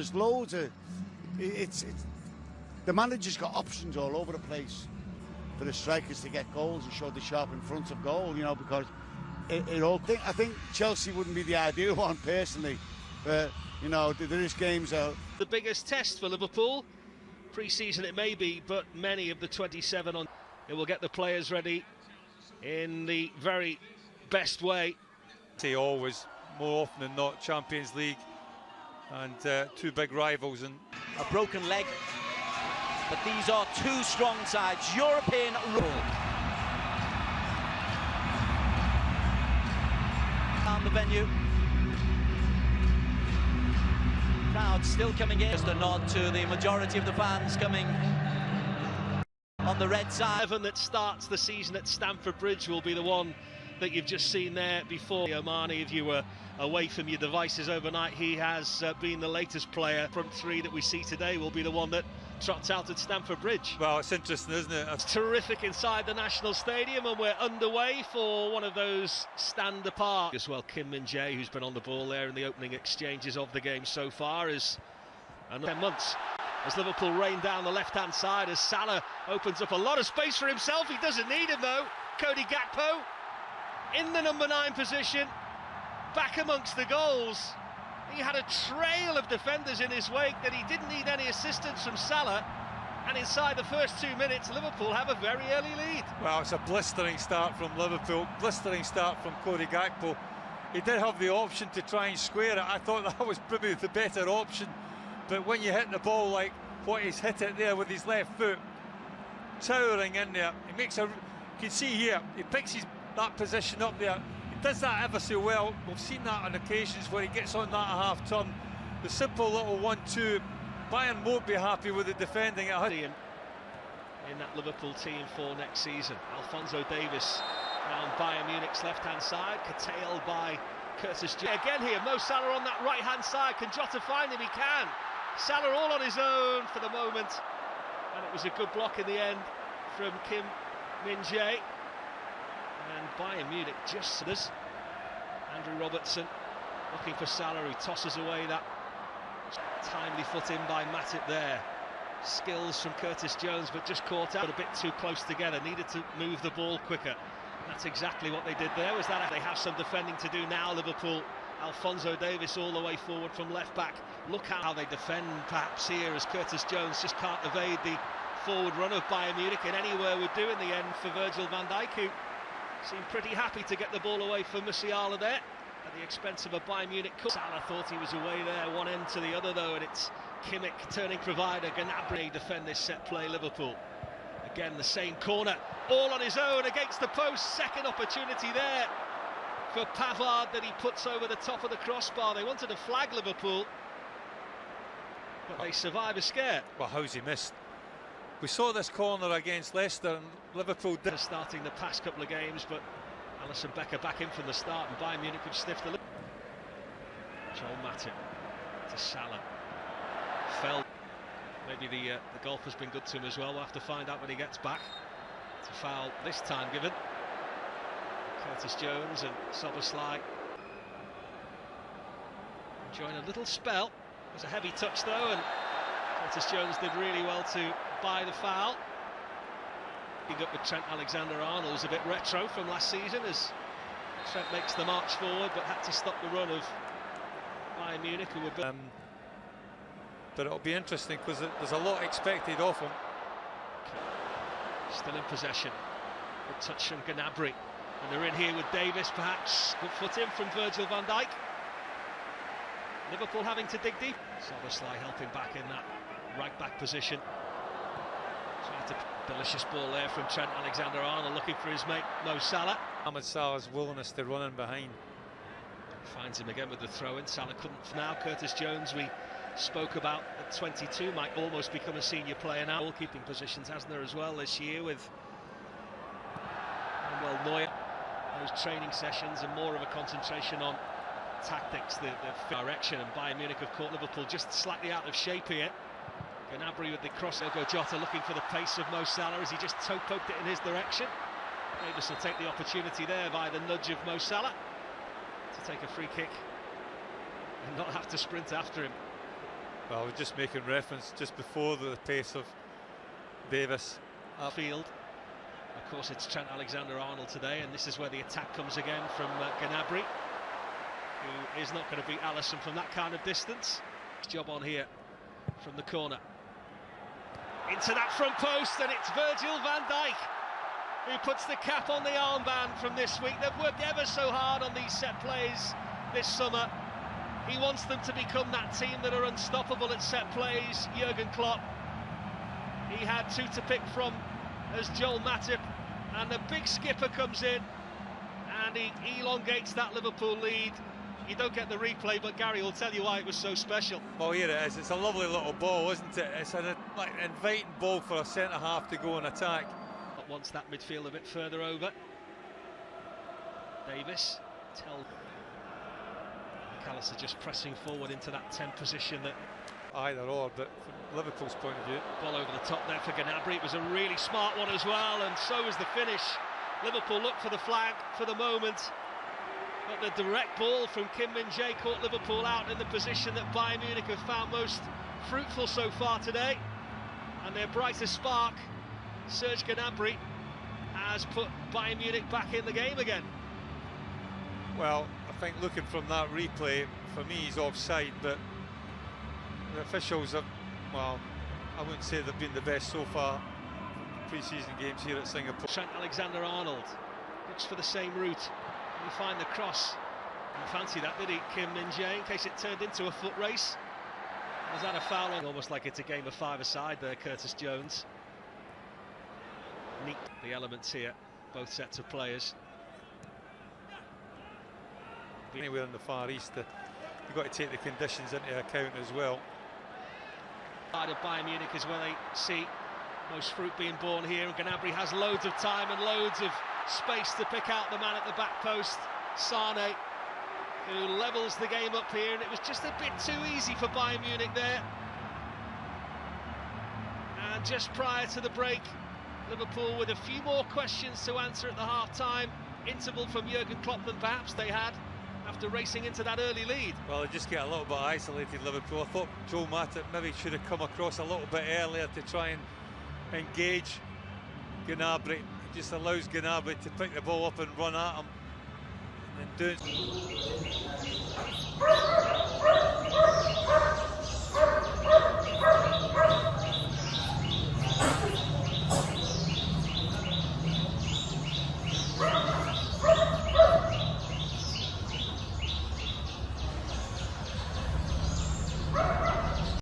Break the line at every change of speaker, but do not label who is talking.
there's loads of... It's the manager's got options all over the place for the strikers to get goals and show the sharp in front of goal, you know, because I think Chelsea wouldn't be the ideal one personally, but you know, there is games out.
The biggest test for Liverpool, pre-season it may be, but many of the 27 on it will get the players ready in the very best way.
Say always, more often than not, Champions League and two big rivals. And
a broken leg, but these are two strong sides. European rule. Down the venue. Crowd still coming in. Just a nod to the majority of the fans coming on the red side.
That starts the season at Stamford Bridge will be the one that you've just seen there before. Omani, if you were away from your devices overnight, he has been the latest player. Front three that we see today will be the one that trots out at Stamford Bridge.
Well, it's interesting, isn't it?
It's terrific inside the National Stadium, and we're underway for one of those stand apart. As well, Kim Min-jae, who's been on the ball there in the opening exchanges of the game so far, is 10 months. As Liverpool rain down the left-hand side, as Salah opens up a lot of space for himself. He doesn't need him though. Cody Gakpo in the number 9 position, back amongst the goals. He had a trail of defenders in his wake that he didn't need any assistance from Salah, and inside the first 2 minutes Liverpool have a very early lead.
Well, it's a blistering start from Liverpool, blistering start from Cody Gakpo. He did have the option to try and square it. I thought that was probably the better option, but when you hit the ball like what he's hit it there with his left foot, towering in there, he makes a... You can see here, he picks that position up there. He does that ever so well. We've seen that on occasions where he gets on that half turn. The simple little 1-2. Bayern won't be happy with the defending in
that Liverpool team for next season. Alphonso Davies around Bayern Munich's left-hand side, curtailed by Curtis Jones. Again here, Mo Salah on that right-hand side. Can Jota find him? He can. Salah all on his own for the moment, and it was a good block in the end from Kim Min-jae. And Bayern Munich just this. Andrew Robertson looking for Salah, who tosses away that timely foot in by Matip there. Skills from Curtis Jones, but just caught out a bit too close together. Needed to move the ball quicker. That's exactly what they did there. Was that they have some defending to do now, Liverpool. Alphonso Davies all the way forward from left back. Look how they defend perhaps here, as Curtis Jones just can't evade the forward run of Bayern Munich, and anywhere would do in the end for Virgil van Dijk, who seemed pretty happy to get the ball away from Musiala there at the expense of a Bayern Munich. Salah thought he was away there, one end to the other though, and it's Kimmich turning provider. Gnabry defend this set play, Liverpool. Again, the same corner, all on his own against the post. Second opportunity there for Pavard that he puts over the top of the crossbar. They wanted to flag Liverpool, but they survive a scare.
Well, how's he missed? We saw this corner against Leicester, and Liverpool did.
Starting the past couple of games, but Alisson Becker back in from the start, and Bayern Munich have sniffed the... Joel Matip to Salah. Fell. Maybe the golf has been good to him as well. We'll have to find out when he gets back. It's a foul this time given. Curtis Jones and Szoboszlai enjoying a little spell. It was a heavy touch though, and Curtis Jones did really well to buy the foul. Picking up with Trent Alexander-Arnold, was a bit retro from last season as Trent makes the march forward, but had to stop the run of Bayern Munich, who were...
but it'll be interesting because there's a lot expected of him.
Still in possession. Good touch from Gnabry. And they're in here with Davis, perhaps. Good foot in from Virgil van Dijk. Liverpool having to dig deep. Szoboszlai helping back in that right-back position. Tried to... Delicious ball there from Trent Alexander-Arnold, looking for his mate Mo Salah.
Mohamed Salah's willingness to run in behind.
Finds him again with the throw-in. Salah couldn't. Now Curtis Jones, we spoke about at 22, might almost become a senior player now. Goalkeeping positions, hasn't there, as well this year with Manuel Neuer. Those training sessions and more of a concentration on tactics, the direction, and Bayern Munich have caught Liverpool just slightly out of shape here. Gnabry with the cross. Diogo Jota looking for the pace of Mo Salah as he just toe-poked it in his direction. Davis will take the opportunity there by the nudge of Mo Salah to take a free kick and not have to sprint after him.
Well, I was just making reference just before the pace of Davis.
Field. Of course, it's Trent Alexander-Arnold today, and this is where the attack comes again from Gnabry, who is not going to beat Alisson from that kind of distance. Job on here from the corner. Into that front post, and it's Virgil van Dijk who puts the cap on the armband from this week. They've worked ever so hard on these set plays this summer. He wants them to become that team that are unstoppable at set plays, Jurgen Klopp. He had two to pick from as Joel Matip, and the big skipper comes in and he elongates that Liverpool lead. You don't get the replay, but Gary will tell you why it was so special.
Well, here it is. It's a lovely little ball, isn't it? It's an inviting ball for a centre-half to go and attack.
But wants that midfield a bit further over. Davis, McAllister just pressing forward into that 10 position. That
either or, but from Liverpool's point of view.
Ball over the top there for Gnabry. It was a really smart one as well, and so was the finish. Liverpool looked for the flag for the moment, but the direct ball from Kim Min-jae caught Liverpool out in the position that Bayern Munich have found most fruitful so far today. And their brightest spark, Serge Gnabry, has put Bayern Munich back in the game again.
Well, I think looking from that replay, for me he's offside, but the officials have, well, I wouldn't say they've been the best so far pre-season games here at Singapore.
Trent Alexander-Arnold looks for the same route. Can he find the cross? Didn't fancy that, did he, Kim Min-jae, in case it turned into a foot race? Was that a foul? Almost like it's a game of five-a-side there, Curtis Jones. Neat, the elements here, both sets of players.
Anywhere in the Far East, you've got to take the conditions into account as well.
Side of Bayern Munich is where they see most fruit being born here, and Gnabry has loads of time and loads of space to pick out the man at the back post, Sane, who levels the game up here, and it was just a bit too easy for Bayern Munich there. And just prior to the break, Liverpool with a few more questions to answer at the half-time interval from Jurgen Klopp than perhaps they had after racing into that early lead.
Well, they just get a little bit isolated, Liverpool. I thought Joel Matip maybe should have come across a little bit earlier to try and engage Gnabry. It just allows Gnabry to pick the ball up and run at him, and doing